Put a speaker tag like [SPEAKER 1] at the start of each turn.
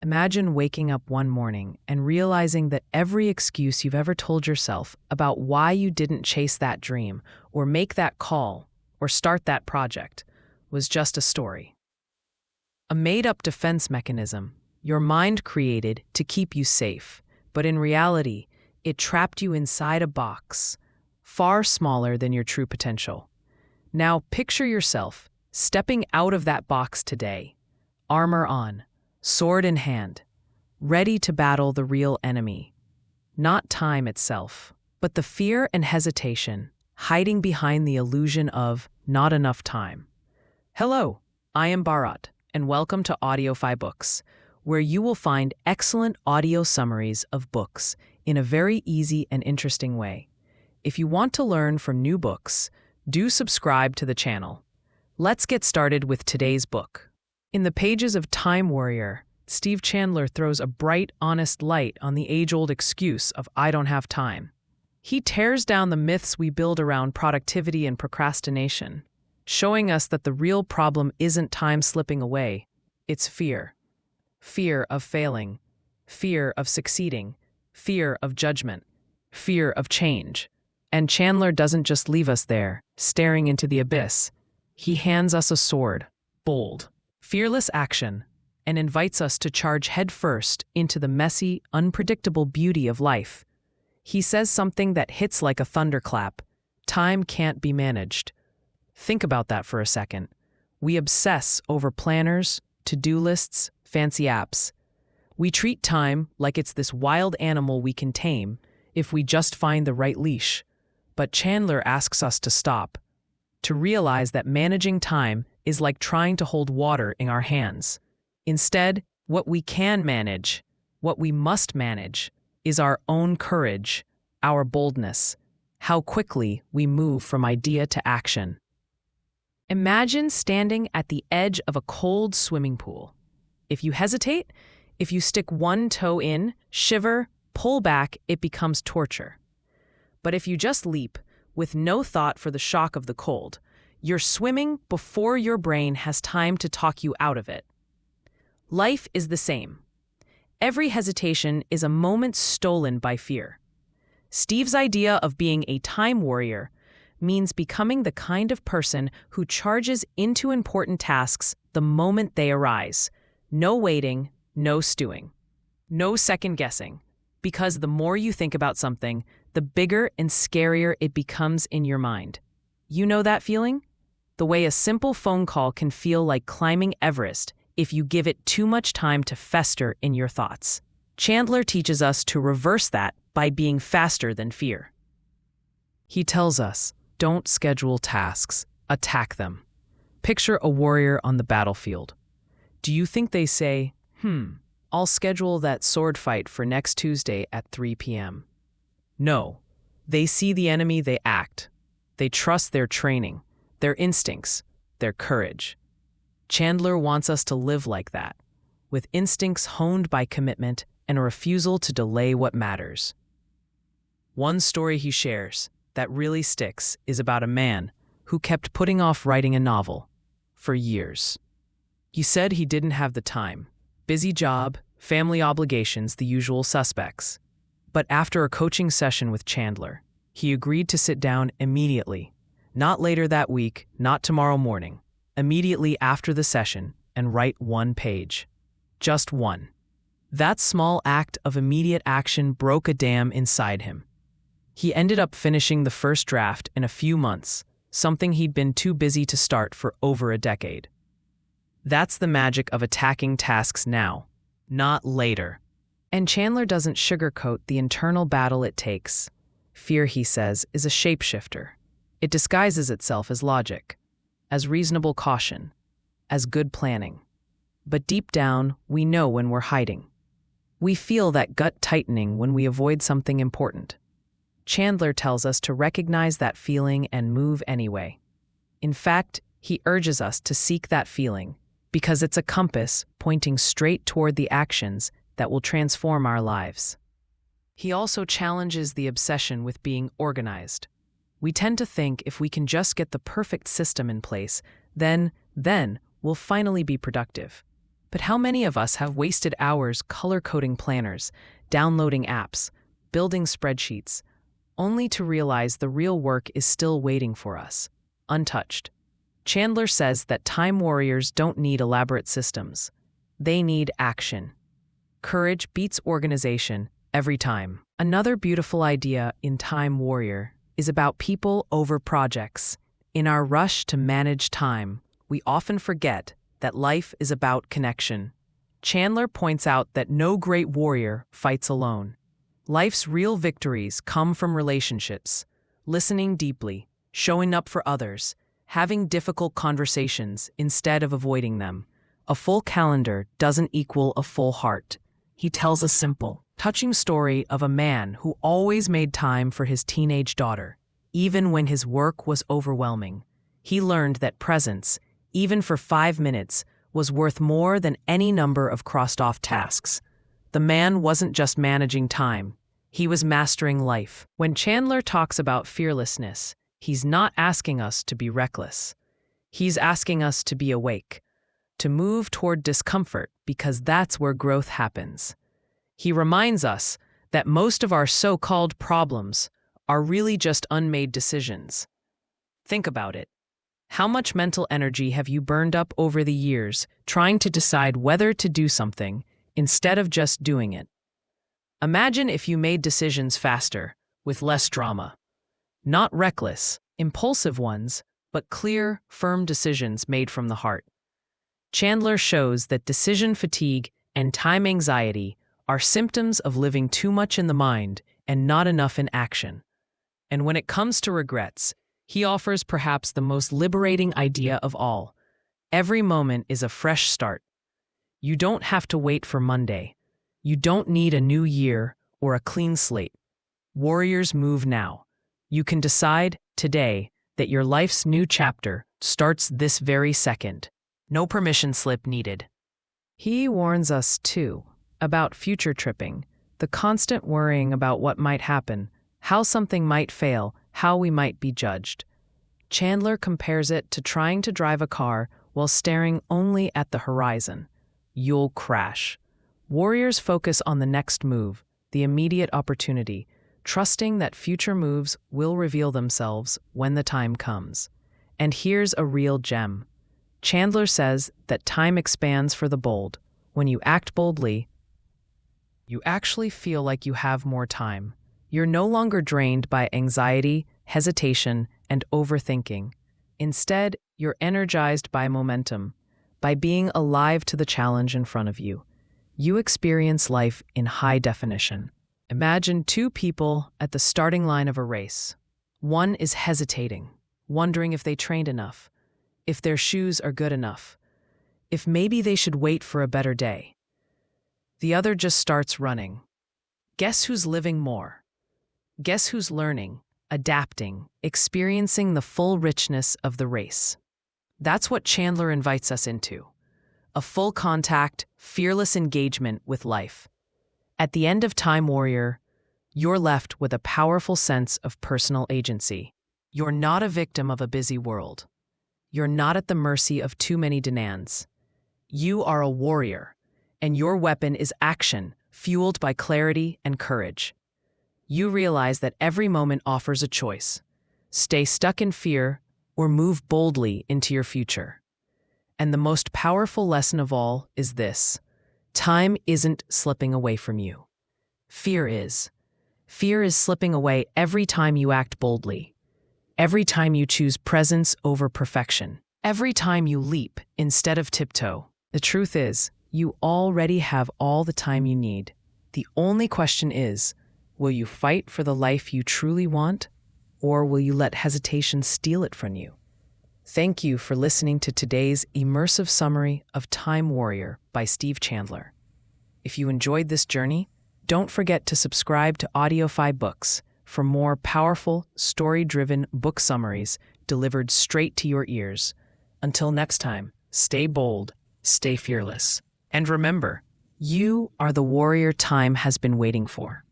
[SPEAKER 1] Imagine waking up one morning and realizing that every excuse you've ever told yourself about why you didn't chase that dream, or make that call, or start that project was just a story. A made-up defense mechanism your mind created to keep you safe, but in reality, it trapped you inside a box, far smaller than your true potential. Now picture yourself stepping out of that box today, armor on, sword in hand, ready to battle the real enemy. Not time itself, but the fear and hesitation hiding behind the illusion of not enough time. Hello, I am Bharat, and welcome to Audiofybooks, where you will find excellent audio summaries of books in a very easy and interesting way. If you want to learn from new books, do subscribe to the channel. Let's get started with today's book. In the pages of Time Warrior, Steve Chandler throws a bright, honest light on the age-old excuse of "I don't have time." He tears down the myths we build around productivity and procrastination, showing us that the real problem isn't time slipping away, it's fear. Fear of failing, fear of succeeding, fear of judgment, fear of change. And Chandler doesn't just leave us there, staring into the abyss. He hands us a sword, bold, fearless action, and invites us to charge headfirst into the messy, unpredictable beauty of life. He says something that hits like a thunderclap: time can't be managed. Think about that for a second. We obsess over planners, to-do lists, fancy apps. We treat time like it's this wild animal we can tame if we just find the right leash. But Chandler asks us to stop, to realize that managing time is like trying to hold water in our hands. Instead, what we can manage, what we must manage, is our own courage, our boldness, how quickly we move from idea to action. Imagine standing at the edge of a cold swimming pool. If you hesitate, if you stick one toe in, shiver, pull back, it becomes torture. But if you just leap, with no thought for the shock of the cold, you're swimming before your brain has time to talk you out of it. Life is the same. Every hesitation is a moment stolen by fear. Steve's idea of being a time warrior means becoming the kind of person who charges into important tasks the moment they arise. No waiting, no stewing, no second guessing, because the more you think about something, the bigger and scarier it becomes in your mind. You know that feeling? The way a simple phone call can feel like climbing Everest if you give it too much time to fester in your thoughts. Chandler teaches us to reverse that by being faster than fear. He tells us, don't schedule tasks, attack them. Picture a warrior on the battlefield. Do you think they say, I'll schedule that sword fight for next Tuesday at 3 p.m.? No, they see the enemy, they act. They trust their training, their instincts, their courage. Chandler wants us to live like that, with instincts honed by commitment and a refusal to delay what matters. One story he shares that really sticks is about a man who kept putting off writing a novel for years. He said he didn't have the time. Busy job, family obligations, the usual suspects. But after a coaching session with Chandler, he agreed to sit down immediately, not later that week, not tomorrow morning, immediately after the session, and write one page. Just one. That small act of immediate action broke a dam inside him. He ended up finishing the first draft in a few months, something he'd been too busy to start for over a decade. That's the magic of attacking tasks now, not later. And Chandler doesn't sugarcoat the internal battle it takes. Fear, he says, is a shapeshifter. It disguises itself as logic, as reasonable caution, as good planning. But deep down, we know when we're hiding. We feel that gut tightening when we avoid something important. Chandler tells us to recognize that feeling and move anyway. In fact, he urges us to seek that feeling because it's a compass pointing straight toward the actions that will transform our lives. He also challenges the obsession with being organized. We tend to think if we can just get the perfect system in place, then we'll finally be productive. But how many of us have wasted hours color-coding planners, downloading apps, building spreadsheets, only to realize the real work is still waiting for us, untouched? Chandler says that time warriors don't need elaborate systems. They need action. Courage beats organization every time. Another beautiful idea in Time Warrior is about people over projects. In our rush to manage time, we often forget that life is about connection. Chandler points out that no great warrior fights alone. Life's real victories come from relationships, listening deeply, showing up for others, having difficult conversations instead of avoiding them. A full calendar doesn't equal a full heart. He tells a simple, touching story of a man who always made time for his teenage daughter, even when his work was overwhelming. He learned that presence, even for 5 minutes, was worth more than any number of crossed-off tasks. The man wasn't just managing time, he was mastering life. When Chandler talks about fearlessness, he's not asking us to be reckless. He's asking us to be awake, to move toward discomfort because that's where growth happens. He reminds us that most of our so-called problems are really just unmade decisions. Think about it. How much mental energy have you burned up over the years trying to decide whether to do something instead of just doing it? Imagine if you made decisions faster, with less drama. Not reckless, impulsive ones, but clear, firm decisions made from the heart. Chandler shows that decision fatigue and time anxiety are symptoms of living too much in the mind and not enough in action. And when it comes to regrets, he offers perhaps the most liberating idea of all. Every moment is a fresh start. You don't have to wait for Monday. You don't need a new year or a clean slate. Warriors move now. You can decide today that your life's new chapter starts this very second. No permission slip needed. He warns us, too, about future tripping, the constant worrying about what might happen, how something might fail, how we might be judged. Chandler compares it to trying to drive a car while staring only at the horizon. You'll crash. Warriors focus on the next move, the immediate opportunity, trusting that future moves will reveal themselves when the time comes. And here's a real gem. Chandler says that time expands for the bold. When you act boldly, you actually feel like you have more time. You're no longer drained by anxiety, hesitation, and overthinking. Instead, you're energized by momentum, by being alive to the challenge in front of you. You experience life in high definition. Imagine two people at the starting line of a race. One is hesitating, wondering if they trained enough, if their shoes are good enough, if maybe they should wait for a better day. The other just starts running. Guess who's living more? Guess who's learning, adapting, experiencing the full richness of the race? That's what Chandler invites us into. A full contact, fearless engagement with life. At the end of Time Warrior, you're left with a powerful sense of personal agency. You're not a victim of a busy world. You're not at the mercy of too many demands. You are a warrior, and your weapon is action, fueled by clarity and courage. You realize that every moment offers a choice. Stay stuck in fear or move boldly into your future. And the most powerful lesson of all is this: time isn't slipping away from you. Fear is. Fear is slipping away every time you act boldly, every time you choose presence over perfection, every time you leap instead of tiptoe. The truth is, you already have all the time you need. The only question is, will you fight for the life you truly want, or will you let hesitation steal it from you? Thank you for listening to today's immersive summary of Time Warrior by Steve Chandler. If you enjoyed this journey, don't forget to subscribe to Audiofybooks for more powerful, story-driven book summaries delivered straight to your ears. Until next time, stay bold, stay fearless, and remember, you are the warrior time has been waiting for.